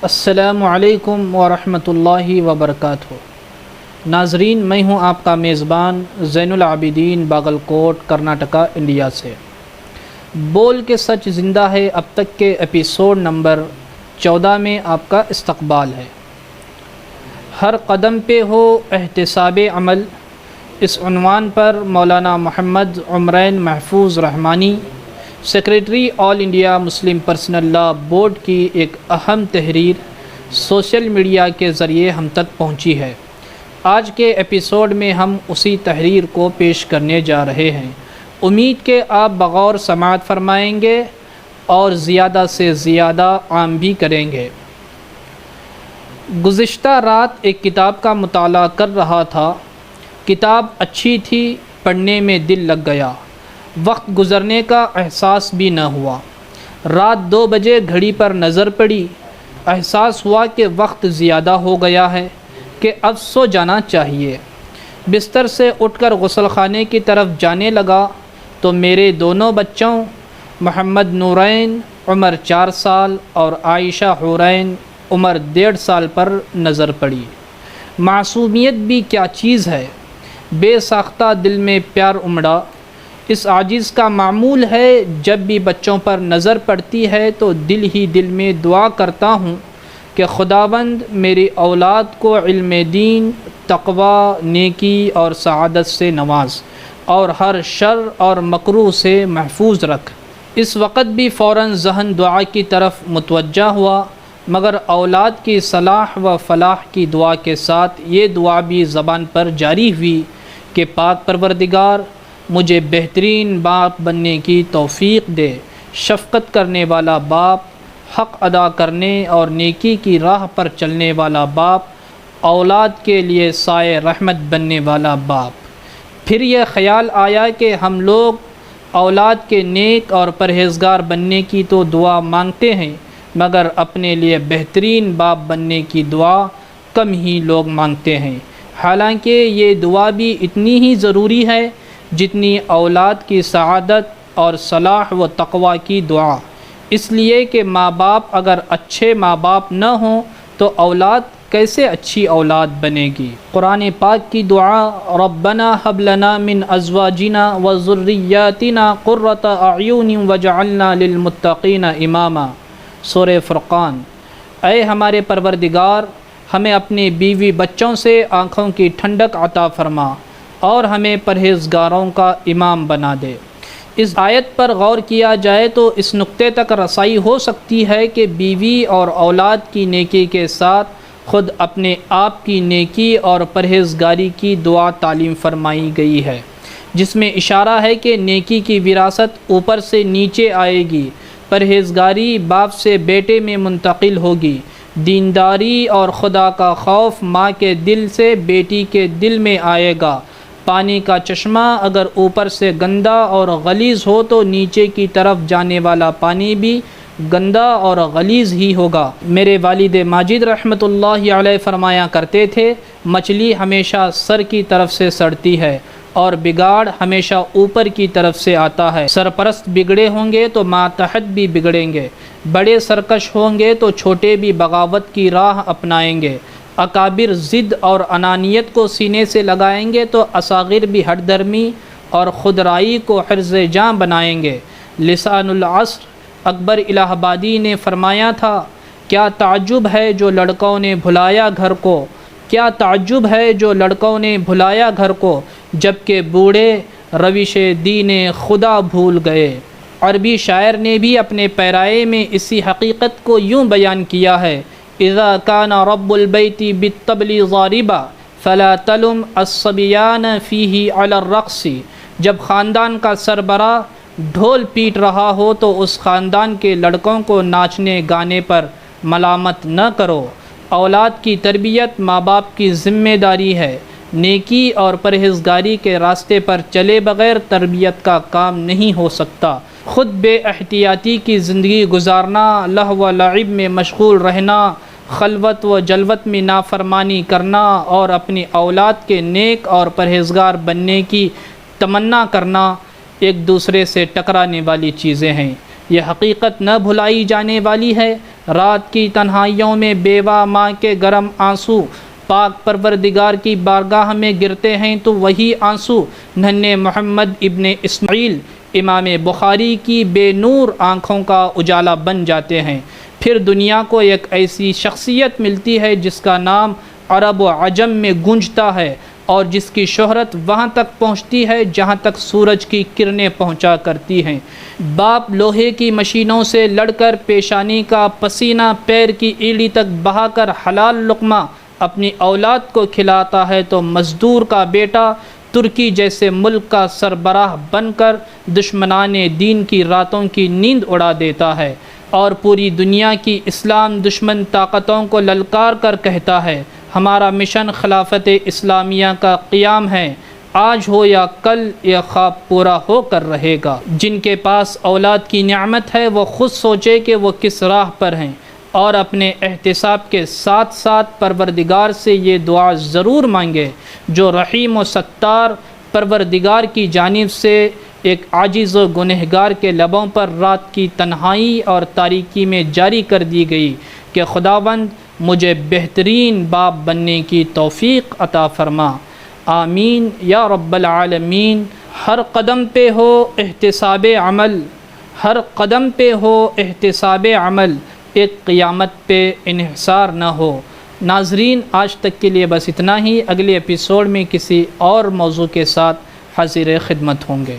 السلام علیکم ورحمۃ اللہ وبرکاتہ۔ ناظرین، میں ہوں آپ کا میزبان زین العابدین، باگل کوٹ، کرناٹکا، انڈیا سے۔ بول کے سچ زندہ ہے اب تک کے ایپیسوڈ نمبر 14 میں آپ کا استقبال ہے۔ ہر قدم پہ ہو احتساب عمل، اس عنوان پر مولانا محمد عمرین محفوظ رحمانی، سیکریٹری آل انڈیا مسلم پرسنل لا بورڈ کی ایک اہم تحریر سوشل میڈیا کے ذریعے ہم تک پہنچی ہے۔ آج کے ایپیسوڈ میں ہم اسی تحریر کو پیش کرنے جا رہے ہیں۔ امید کہ آپ بغور سماعت فرمائیں گے اور زیادہ سے زیادہ عام بھی کریں گے۔ گزشتہ رات ایک کتاب کا مطالعہ کر رہا تھا۔ کتاب اچھی تھی، پڑھنے میں دل لگ گیا، وقت گزرنے کا احساس بھی نہ ہوا۔ رات 2 بجے گھڑی پر نظر پڑی، احساس ہوا کہ وقت زیادہ ہو گیا ہے، کہ اب سو جانا چاہیے۔ بستر سے اٹھ کر غسل خانے کی طرف جانے لگا تو میرے دونوں بچوں محمد نورین عمر 4 سال اور عائشہ حورین عمر 1.5 سال پر نظر پڑی۔ معصومیت بھی کیا چیز ہے! بے ساختہ دل میں پیار امڑا۔ اس عاجز کا معمول ہے، جب بھی بچوں پر نظر پڑتی ہے تو دل ہی دل میں دعا کرتا ہوں کہ خداوند میری اولاد کو علم دین، تقوی، نیکی اور سعادت سے نواز، اور ہر شر اور مکروہ سے محفوظ رکھ۔ اس وقت بھی فوراً ذہن دعا کی طرف متوجہ ہوا، مگر اولاد کی صلاح و فلاح کی دعا کے ساتھ یہ دعا بھی زبان پر جاری ہوئی کہ پاک پروردگار مجھے بہترین باپ بننے کی توفیق دے، شفقت کرنے والا باپ، حق ادا کرنے اور نیکی کی راہ پر چلنے والا باپ، اولاد کے لیے سائے رحمت بننے والا باپ۔ پھر یہ خیال آیا کہ ہم لوگ اولاد کے نیک اور پرہیزگار بننے کی تو دعا مانگتے ہیں، مگر اپنے لیے بہترین باپ بننے کی دعا کم ہی لوگ مانگتے ہیں۔ حالانکہ یہ دعا بھی اتنی ہی ضروری ہے جتنی اولاد کی سعادت اور صلاح و تقوی کی دعا، اس لیے کہ ماں باپ اگر اچھے ماں باپ نہ ہوں تو اولاد کیسے اچھی اولاد بنے گی۔ قرآن پاک کی دعا ربنا حب لنا من ازواجنا وذریاتنا قرۃ اعین وجعلنا للمتقین اماما، سورہ فرقان۔ اے ہمارے پروردگار، ہمیں اپنے بیوی بچوں سے آنکھوں کی ٹھنڈک عطا فرما اور ہمیں پرہیزگاروں کا امام بنا دے۔ اس آیت پر غور کیا جائے تو اس نقطے تک رسائی ہو سکتی ہے کہ بیوی اور اولاد کی نیکی کے ساتھ خود اپنے آپ کی نیکی اور پرہیزگاری کی دعا تعلیم فرمائی گئی ہے، جس میں اشارہ ہے کہ نیکی کی وراثت اوپر سے نیچے آئے گی، پرہیزگاری باپ سے بیٹے میں منتقل ہوگی، دینداری اور خدا کا خوف ماں کے دل سے بیٹی کے دل میں آئے گا۔ پانی کا چشمہ اگر اوپر سے گندا اور غلیظ ہو تو نیچے کی طرف جانے والا پانی بھی گندا اور غلیظ ہی ہوگا۔ میرے والد ماجد رحمۃ اللہ علیہ فرمایا کرتے تھے، مچھلی ہمیشہ سر کی طرف سے سڑتی ہے اور بگاڑ ہمیشہ اوپر کی طرف سے آتا ہے۔ سرپرست بگڑے ہوں گے تو ماتحت بھی بگڑیں گے، بڑے سرکش ہوں گے تو چھوٹے بھی بغاوت کی راہ اپنائیں گے، اکابر ضد اور انانیت کو سینے سے لگائیں گے تو اصاغر بھی ہٹ درمی اور خودرائی کو حرز جاں بنائیں گے۔ لسان العصر اکبر الہ آبادی نے فرمایا تھا، کیا تعجب ہے جو لڑکوں نے بھلایا گھر کو، کیا تعجب ہے جو لڑکوں نے بھلایا گھر کو، جبکہ بوڑھے روش دین خدا بھول گئے۔ عربی شاعر نے بھی اپنے پیرائے میں اسی حقیقت کو یوں بیان کیا ہے، اذا کان رب البیت بالطبل ضاربا فلا تلم الصبیان فیہ علی الرقص۔ جب خاندان کا سربراہ ڈھول پیٹ رہا ہو تو اس خاندان کے لڑکوں کو ناچنے گانے پر ملامت نہ کرو۔ اولاد کی تربیت ماں باپ کی ذمہ داری ہے۔ نیکی اور پرہیزگاری کے راستے پر چلے بغیر تربیت کا کام نہیں ہو سکتا۔ خود بے احتیاطی کی زندگی گزارنا، لہو و لعب میں مشغول رہنا، خلوت و جلوت میں نافرمانی کرنا اور اپنی اولاد کے نیک اور پرہیزگار بننے کی تمنا کرنا ایک دوسرے سے ٹکرانے والی چیزیں ہیں۔ یہ حقیقت نہ بھلائی جانے والی ہے۔ رات کی تنہائیوں میں بیوہ ماں کے گرم آنسو پاک پروردگار کی بارگاہ میں گرتے ہیں تو وہی آنسو ننھے محمد ابن اسماعیل امام بخاری کی بے نور آنکھوں کا اجالا بن جاتے ہیں۔ پھر دنیا کو ایک ایسی شخصیت ملتی ہے جس کا نام عرب و عجم میں گونجتا ہے اور جس کی شہرت وہاں تک پہنچتی ہے جہاں تک سورج کی کرنیں پہنچا کرتی ہیں۔ باپ لوہے کی مشینوں سے لڑ کر پیشانی کا پسینہ پیر کی ایڑی تک بہا کر حلال لقمہ اپنی اولاد کو کھلاتا ہے تو مزدور کا بیٹا ترکی جیسے ملک کا سربراہ بن کر دشمنان دین کی راتوں کی نیند اڑا دیتا ہے اور پوری دنیا کی اسلام دشمن طاقتوں کو للکار کر کہتا ہے ہمارا مشن خلافت اسلامیہ کا قیام ہے، آج ہو یا کل یہ خواب پورا ہو کر رہے گا۔ جن کے پاس اولاد کی نعمت ہے وہ خود سوچے کہ وہ کس راہ پر ہیں اور اپنے احتساب کے ساتھ ساتھ پروردگار سے یہ دعا ضرور مانگے جو رحیم و ستار پروردگار کی جانب سے ایک عاجز و گنہگار کے لبوں پر رات کی تنہائی اور تاریکی میں جاری کر دی گئی کہ خداوند مجھے بہترین باپ بننے کی توفیق عطا فرما، آمین یا رب العالمین۔ ہر قدم پہ ہو احتساب عمل، ہر قدم پہ ہو احتساب عمل، ایک قیامت پہ انحصار نہ ہو۔ ناظرین، آج تک کے لیے بس اتنا ہی۔ اگلے ایپیسوڈ میں کسی اور موضوع کے ساتھ حاضر خدمت ہوں گے۔